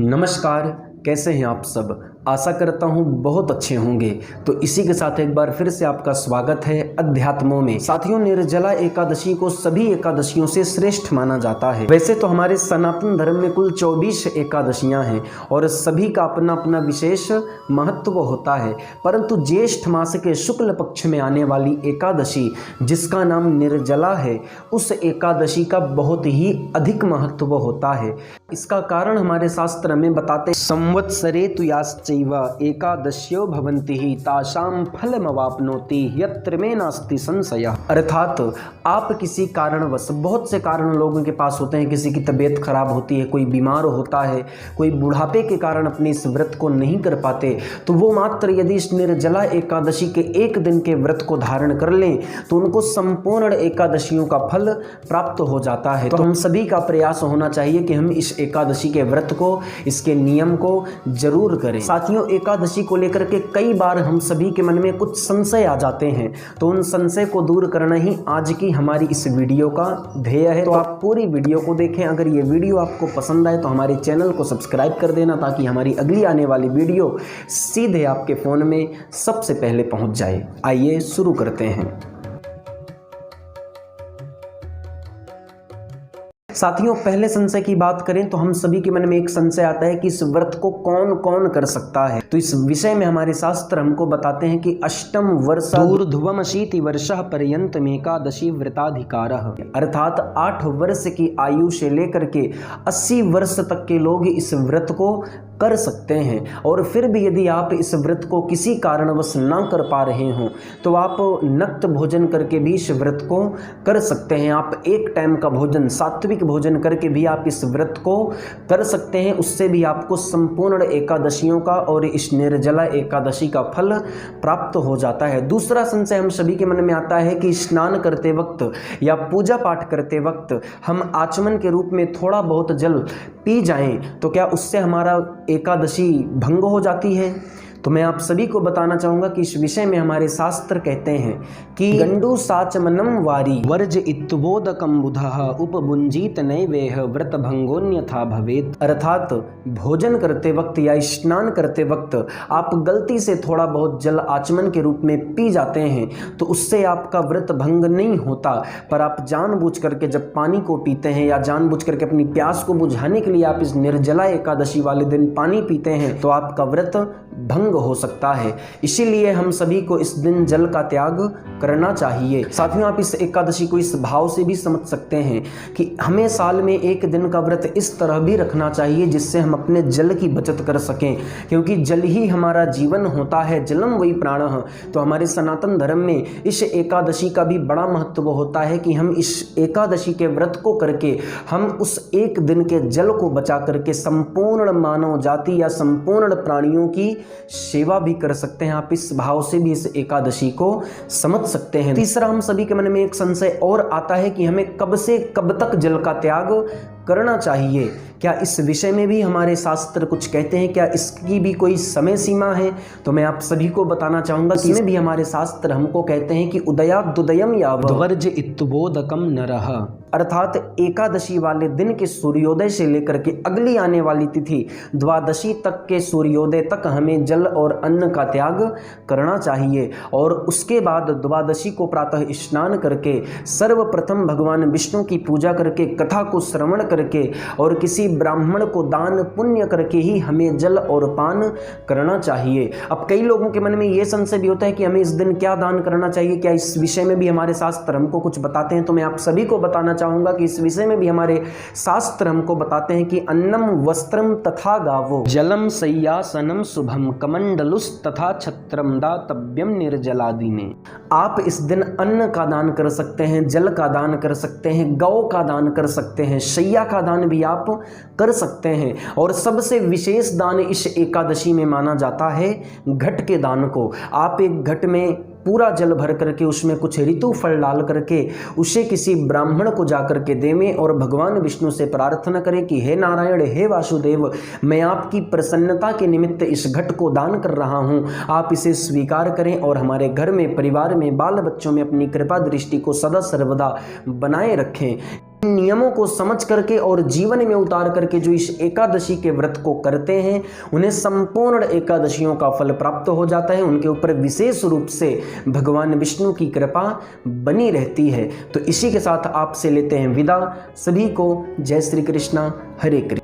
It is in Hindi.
नमस्कार। कैसे हैं आप सब? आशा करता हूं बहुत अच्छे होंगे। तो इसी के साथ एक बार फिर से आपका स्वागत है अध्यात्मों में। साथियों, निर्जला एकादशी को सभी एकादशियों से श्रेष्ठ माना जाता है। वैसे तो हमारे सनातन धर्म में कुल 24 एकादशियां हैं और सभी का अपना अपना विशेष महत्व होता है, परंतु ज्येष्ठ मास के शुक्ल पक्ष में आने वाली एकादशी जिसका नाम निर्जला है, उस एकादशी का बहुत ही अधिक महत्व होता है। इसका कारण हमारे शास्त्र में बताते, संवत्सरे तुयाश्चैव एकादश्यो भवन्ति तासां फलमवाप्नोति यत्र मे नास्ति संशयः। अर्थात आप किसी कारणवश, बहुत से कारण लोगों के पास होते हैं, किसी की तबीयत खराब होती है, कोई बीमार होता है, कोई बुढ़ापे के कारण अपने इस व्रत को नहीं कर पाते, तो वो मात्र यदि इस निर्जला एकादशी के एक दिन के व्रत को धारण कर लें तो उनको संपूर्ण एकादशियों का फल प्राप्त हो जाता है। तो हम सभी का प्रयास होना चाहिए कि हम इस एकादशी के व्रत को, इसके नियम को जरूर करें। साथियों, एकादशी को लेकर के कई बार हम सभी के मन में कुछ संशय आ जाते हैं, तो उन संशय को दूर करना ही आज की हमारी इस वीडियो का ध्येय है। तो आप पूरी वीडियो को देखें। अगर ये वीडियो आपको पसंद आए तो हमारे चैनल को सब्सक्राइब कर देना, ताकि हमारी अगली आने वाली वीडियो सीधे आपके फ़ोन में सबसे पहले पहुंच जाए। आइए शुरू करते हैं। साथियों, पहले संशय की बात करें तो हम सभी के मन में एक संशय आता है कि इस व्रत को कौन कौन कर सकता है। तो इस विषय में हमारे शास्त्र हमको बताते हैं कि अष्टम वर्ष ऊर्ध्वमशीति वर्षः पर्यंतम एकादशी व्रताधिकारः, अर्थात 8 वर्ष की आयु से लेकर के 80 वर्ष तक के लोग इस व्रत को कर सकते हैं। और फिर भी यदि आप इस व्रत को किसी कारणवश ना कर पा रहे हों तो आप नक्त भोजन करके भी इस व्रत को कर सकते हैं। आप एक टाइम का भोजन, सात्विक भोजन करके भी आप इस व्रत को कर सकते हैं। उससे भी आपको संपूर्ण एकादशियों का और इस निर्जला एकादशी का फल प्राप्त हो जाता है। दूसरा संशय हम सभी के मन में आता है कि स्नान करते वक्त या पूजा पाठ करते वक्त हम आचमन के रूप में थोड़ा बहुत जल पी जाएं तो क्या उससे हमारा एकादशी भंग हो जाती है? तो मैं आप सभी को बताना चाहूँगा कि इस विषय में हमारे शास्त्र कहते हैं कि गंडू साचमनम वारी वर्ज इत्तबोधकम बुधः उपभुंजीत नैवेह व्रत भंगोन्यथा भवेत। अर्थात भोजन करते वक्त या स्नान करते वक्त आप गलती से थोड़ा बहुत जल आचमन के रूप में पी जाते हैं तो उससे आपका व्रत भंग नहीं होता, पर आप जानबूझ करके जब पानी को पीते हैं या जानबूझ करके अपनी प्यास को बुझाने के लिए आप इस निर्जला एकादशी वाले दिन पानी पीते हैं तो आपका व्रत भंग हो सकता है। इसीलिए हम सभी को इस दिन जल का त्याग करना चाहिए। साथियों, आप इस एकादशी को इस भाव से भी समझ सकते हैं कि हमें साल में एक दिन का व्रत इस तरह भी रखना चाहिए जिससे हम अपने जल की बचत कर सकें, क्योंकि जल ही हमारा जीवन होता है, जलम वही प्राणः। तो हमारे सनातन धर्म में इस एकादशी का भी बड़ा महत्व होता है कि हम इस एकादशी के व्रत को करके हम उस एक दिन के जल को बचा करके संपूर्ण मानव जाति या संपूर्ण प्राणियों की सेवा भी कर सकते हैं। आप इस भाव से भी इस एकादशी को समझ सकते हैं। तीसरा, हम सभी के मन में एक संशय और आता है कि हमें कब से कब तक जल का त्याग करना चाहिए। क्या इस विषय में भी हमारे शास्त्र कुछ कहते हैं? क्या इसकी भी कोई समय सीमा है? तो मैं आप सभी को बताना चाहूंगा कि इसमें भी हमारे शास्त्र हमको कहते हैं कि उदयादुदयम यावत् वर्ज इत्तबोधकम नरः, अर्थात एकादशी वाले दिन के सूर्योदय से लेकर के अगली आने वाली तिथि द्वादशी तक के सूर्योदय तक हमें जल और अन्न का त्याग करना चाहिए। और उसके बाद द्वादशी को प्रातः स्नान करके सर्वप्रथम भगवान विष्णु की पूजा करके, कथा को श्रवण करके और किसी ब्राह्मण को दान पुण्य करके ही हमें जल और पान करना चाहिए। अब कई लोगों के मन में ये संशय भी होता है कि हमें इस दिन क्या दान करना चाहिए। क्या इस विषय में भी हमारे शास्त्र हमको कुछ बताते हैं? तो मैं आप सभी को बताना चाहूंगा कि इस विषय में भी हमारे शास्त्र हमको बताते हैं कि अन्नम वस्त्रम तथा गावो जलम सय्यासनम शुभम कमंडलुस तथा छत्रम दातव्यम निर्जलादिने। आप इस दिन अन्न का दान कर सकते हैं, जल का दान कर सकते हैं, गौ का दान कर सकते हैं, शैया का दान भी आप कर सकते हैं। और सबसे विशेष दान इस एकादशी में माना जाता है घट के दान को। आप एक घट में पूरा जल भर करके उसमें कुछ ऋतु फल डाल करके उसे किसी ब्राह्मण को जाकर के देवें और भगवान विष्णु से प्रार्थना करें कि हे नारायण, हे वासुदेव, मैं आपकी प्रसन्नता के निमित्त इस घट को दान कर रहा हूँ, आप इसे स्वीकार करें और हमारे घर में, परिवार में, बाल बच्चों में अपनी कृपा दृष्टि को सदा सर्वदा बनाए रखें। नियमों को समझ करके और जीवन में उतार करके जो इस एकादशी के व्रत को करते हैं उन्हें संपूर्ण एकादशियों का फल प्राप्त हो जाता है। उनके ऊपर विशेष रूप से भगवान विष्णु की कृपा बनी रहती है। तो इसी के साथ आपसे लेते हैं विदा। सभी को जय श्री कृष्णा, हरे कृष्ण।